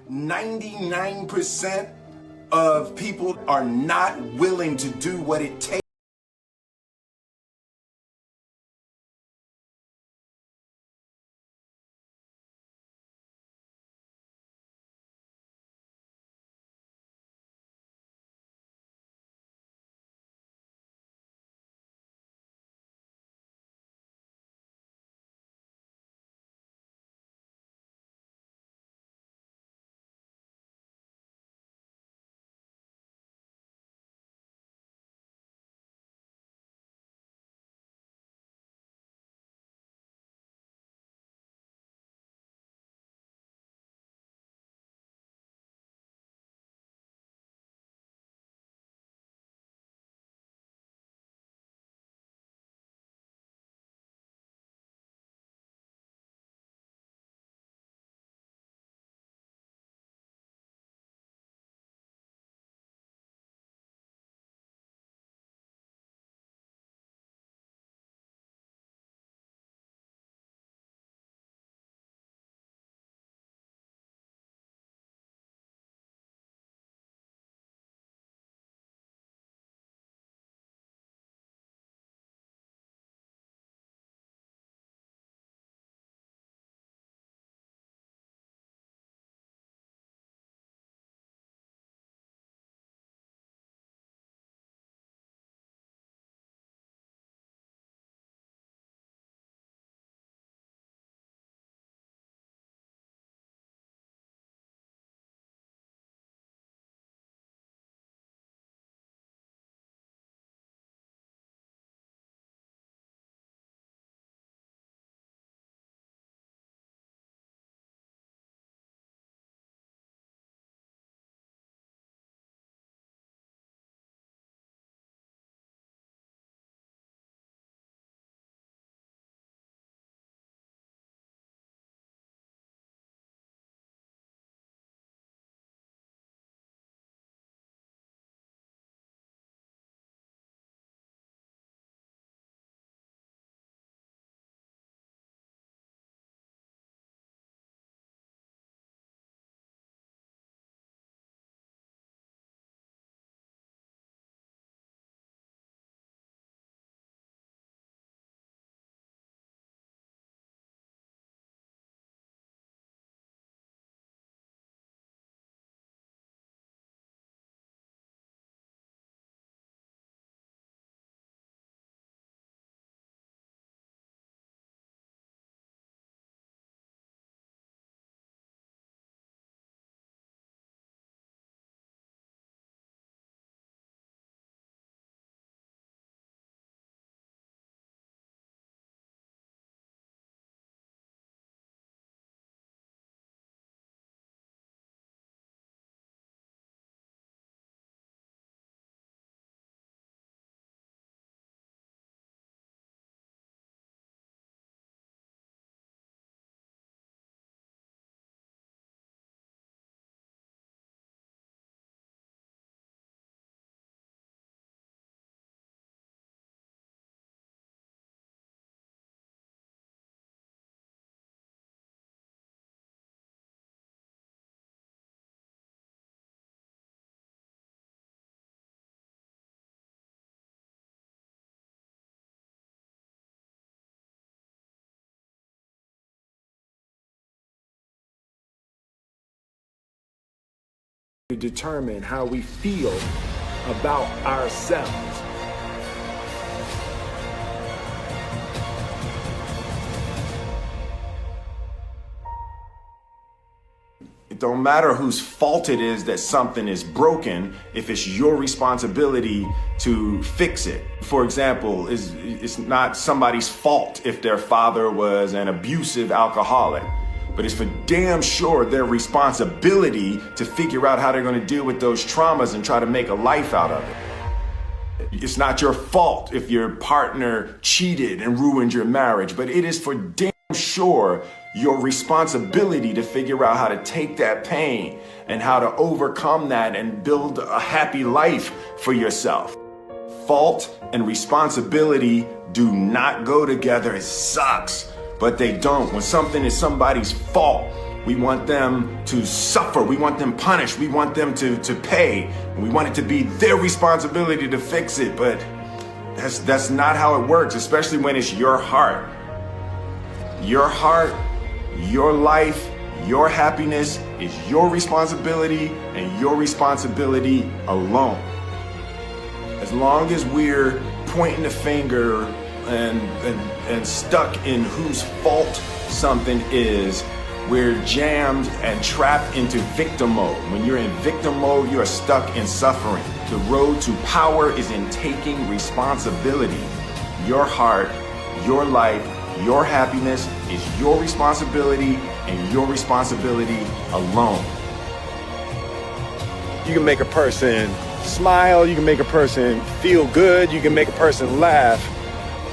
99% of people are not willing to do what it takes. To determine how we feel about ourselves. It don't matter whose fault it is that something is broken if it's your responsibility to fix it. For example, it's not somebody's fault if their father was an abusive alcoholic, but it's for damn sure their responsibility to figure out how they're going to deal with those traumas and try to make a life out of it. It's not your fault if your partner cheated and ruined your marriage, but it is for damn sure your responsibility to figure out how to take that pain and how to overcome that and build a happy life for yourself. Fault and responsibility do not go together. It sucks, but they don't. When something is somebody's fault, We want them to suffer. We want them punished. We want them to pay. We want it to be their responsibility to fix it. But that's not how it works, especially when it's your heart. Your heart, your life, your happiness is your responsibility and your responsibility alone. As long as we're pointing the finger and stuck in whose fault something is, we're jammed and trapped into victim mode. When you're in victim mode, you are stuck in suffering. The road to power is in taking responsibility. Your heart, your life, your happiness is your responsibility and your responsibility alone. You can make a person smile, you can make a person feel good, you can make a person laugh,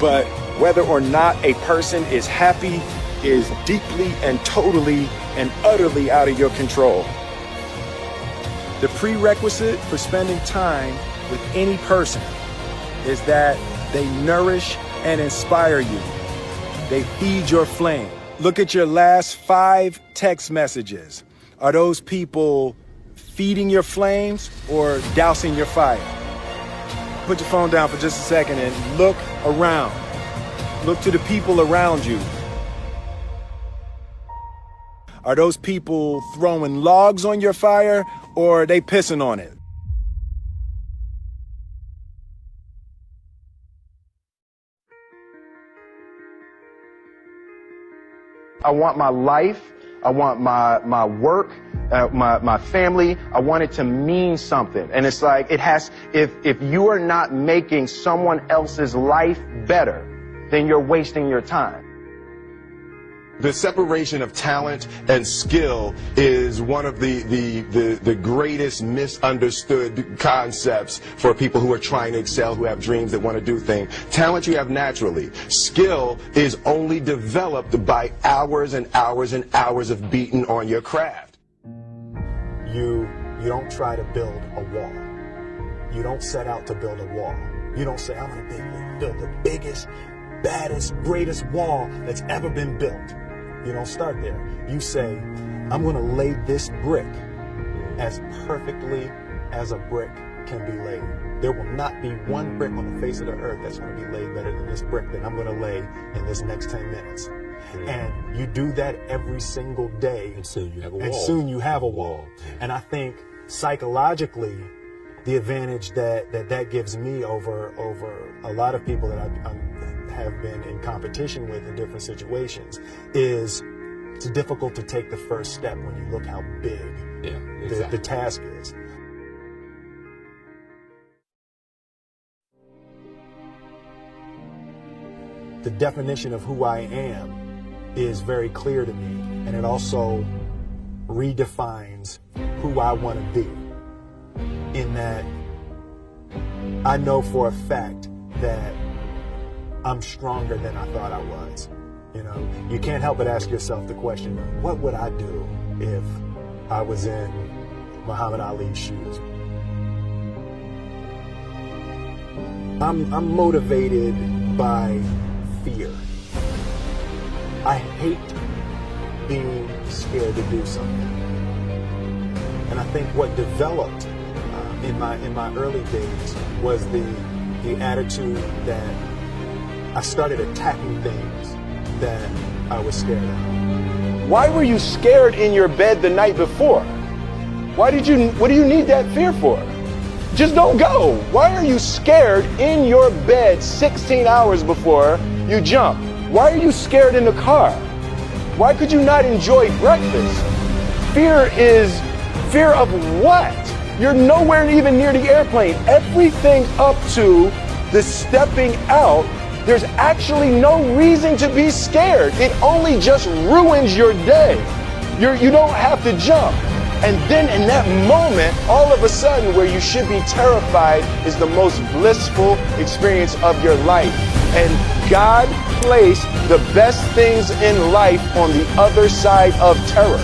but whether or not a person is happy is deeply and totally and utterly out of your control. The prerequisite for spending time with any person is that they nourish and inspire you. They feed your flame. Look at your last 5 text messages. Are those people feeding your flames or dousing your fire? Put your phone down for just a second and look around. Look to the people around you. Are those people throwing logs on your fire or are they pissing on it? I want my life, I want my work, my family, I want it to mean something. And it's like, if you are not making someone else's life better, then you're wasting your time. The separation of talent and skill is one of the greatest misunderstood concepts for people who are trying to excel, who have dreams that want to do things. Talent you have naturally. Skill is only developed by hours and hours and hours of beating on your craft. You don't try to build a wall. You don't set out to build a wall. You don't say, I'm going to build the biggest, baddest, greatest wall that's ever been built. You don't start there. You say, I'm going to lay this brick as perfectly as a brick can be laid. There will not be one brick on the face of the earth that's going to be laid better than this brick that I'm going to lay in this next 10 minutes. And you do that every single day. And soon you have a wall. And soon you have a wall. And I think psychologically, the advantage that gives me over a lot of people that I have been in competition with in different situations is it's difficult to take the first step when you look how big the task is. The definition of who I am is very clear to me, and it also redefines who I want to be, in that I know for a fact that I'm stronger than I thought I was. You know, you can't help but ask yourself the question, what would I do if I was in Muhammad Ali's shoes? I'm motivated by fear. I hate being scared to do something. And I think what developed in my early days was the attitude that I started attacking things that I was scared of. Why were you scared in your bed the night before? What do you need that fear for? Just don't go. Why are you scared in your bed 16 hours before you jump? Why are you scared in the car? Why could you not enjoy breakfast? Fear of what? You're nowhere even near the airplane. Everything up to the stepping out, there's actually no reason to be scared. It only just ruins your day. You don't have to jump. And then in that moment, all of a sudden, where you should be terrified is the most blissful experience of your life. And God placed the best things in life on the other side of terror.